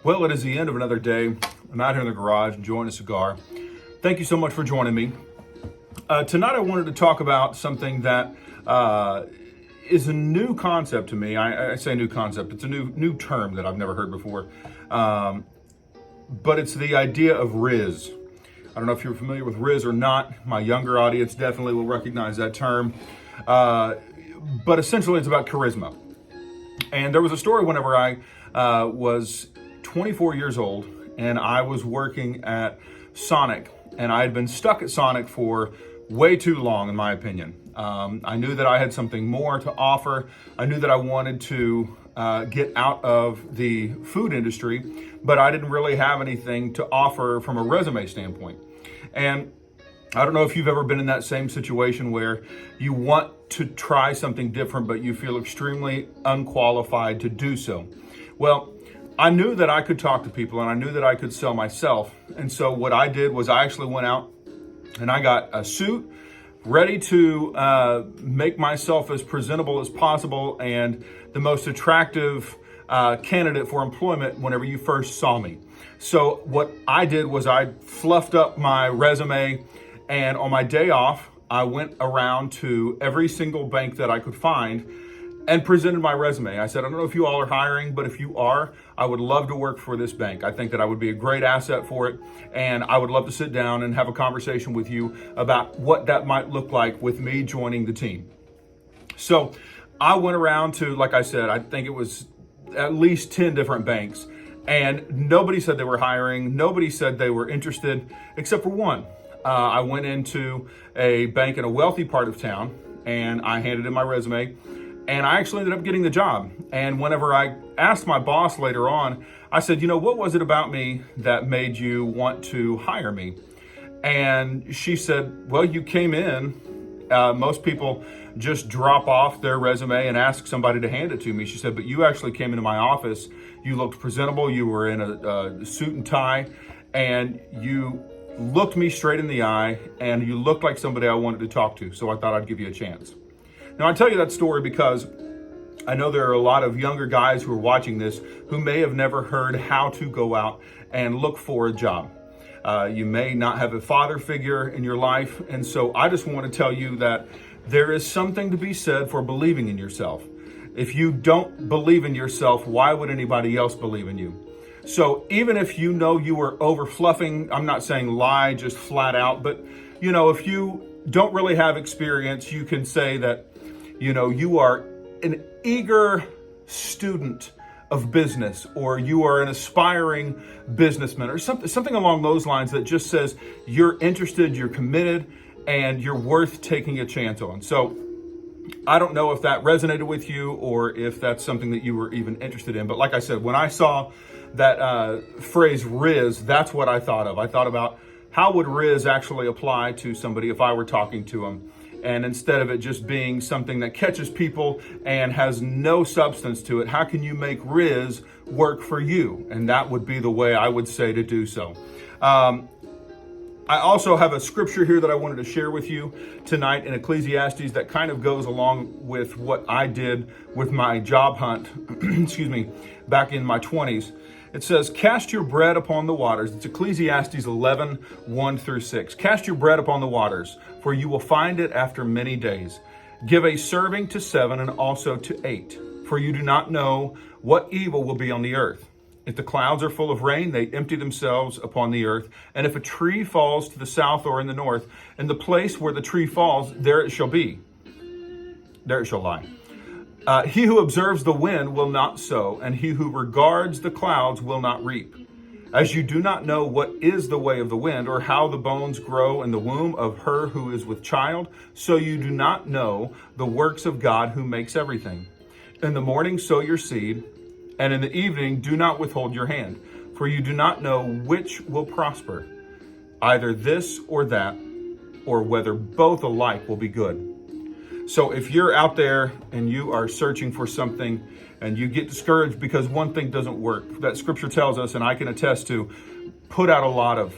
Well, it is the end of another day. I'm out here in the garage enjoying a cigar. Thank you so much for joining me. Tonight I wanted to talk about something that is a new concept to me. I say new concept. It's a new term that I've never heard before. But it's the idea of RIZZ. I don't know if you're familiar with RIZZ or not. My younger audience definitely will recognize that term. But essentially it's about charisma. And there was a story whenever I was 24 years old and I was working at Sonic, and I had been stuck at Sonic for way too long, in my opinion. I knew that I had something more to offer. I knew that I wanted to get out of the food industry, but I didn't really have anything to offer from a resume standpoint. And I don't know if you've ever been in that same situation where you want to try something different, but you feel extremely unqualified to do so. Well, I knew that I could talk to people and I knew that I could sell myself. And so what I did was I actually went out and I got a suit ready to make myself as presentable as possible and the most attractive candidate for employment whenever you first saw me. So what I did was I fluffed up my resume, and on my day off, I went around to every single bank that I could find and presented my resume. I said, I don't know if you all are hiring, but if you are, I would love to work for this bank. I think that I would be a great asset for it, and I would love to sit down and have a conversation with you about what that might look like with me joining the team. So I went around to, like I said, I think it was at least 10 different banks, and nobody said they were hiring. Nobody said they were interested, except for one. I went into a bank in a wealthy part of town, and I handed in my resume, and I actually ended up getting the job. And whenever I asked my boss later on, I said, what was it about me that made you want to hire me? And she said, well, you came in. Most people just drop off their resume and ask somebody to hand it to me. She said, but you actually came into my office. You looked presentable. You were in a suit and tie, and you looked me straight in the eye, and you looked like somebody I wanted to talk to. So I thought I'd give you a chance. Now, I tell you that story because I know there are a lot of younger guys who are watching this who may have never heard how to go out and look for a job. You may not have a father figure in your life, and so I just want to tell you that there is something to be said for believing in yourself. If you don't believe in yourself, why would anybody else believe in you? So even if you know you were over fluffing, I'm not saying lie just flat out, but if you don't really have experience, you can say that you are an eager student of business, or you are an aspiring businessman, or something along those lines that just says you're interested, you're committed, and you're worth taking a chance on. So I don't know if that resonated with you or if that's something that you were even interested in. But like I said, when I saw that phrase RIZZ, that's what I thought of. I thought about how would RIZZ actually apply to somebody if I were talking to them. And instead of it just being something that catches people and has no substance to it, how can you make RIZZ work for you? And that would be the way I would say to do so. I also have a scripture here that I wanted to share with you tonight in Ecclesiastes that kind of goes along with what I did with my job hunt, back in my 20s. It says, cast your bread upon the waters. It's Ecclesiastes 11, 1 through 6. Cast your bread upon the waters, for you will find it after many days. Give a serving to 7 and also to 8, for you do not know what evil will be on the earth. If the clouds are full of rain, they empty themselves upon the earth. And if a tree falls to the south or in the north, in the place where the tree falls, there it shall be. There it shall lie. He who observes the wind will not sow, and he who regards the clouds will not reap. As you do not know what is the way of the wind, or how the bones grow in the womb of her who is with child, so you do not know the works of God who makes everything. In the morning sow your seed, and in the evening do not withhold your hand, for you do not know which will prosper, either this or that, or whether both alike will be good. So if you're out there and you are searching for something and you get discouraged because one thing doesn't work, that scripture tells us, and I can attest to, put out a lot of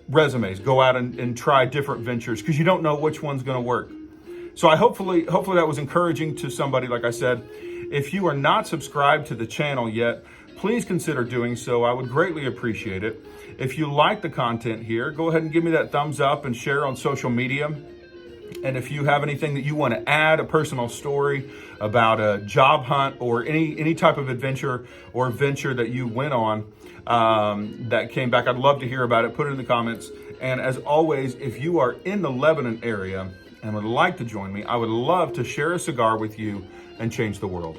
resumes, go out and try different ventures, because you don't know which one's going to work. So hopefully that was encouraging to somebody. Like I said, if you are not subscribed to the channel yet, please consider doing so. I would greatly appreciate it. If you like the content here, go ahead and give me that thumbs up and share on social media. And if you have anything that you want to add, a personal story about a job hunt or any type of adventure or venture that you went on that came back, I'd love to hear about it. Put it in the comments. And as always, if you are in the Lebanon area and would like to join me, I would love to share a cigar with you and change the world.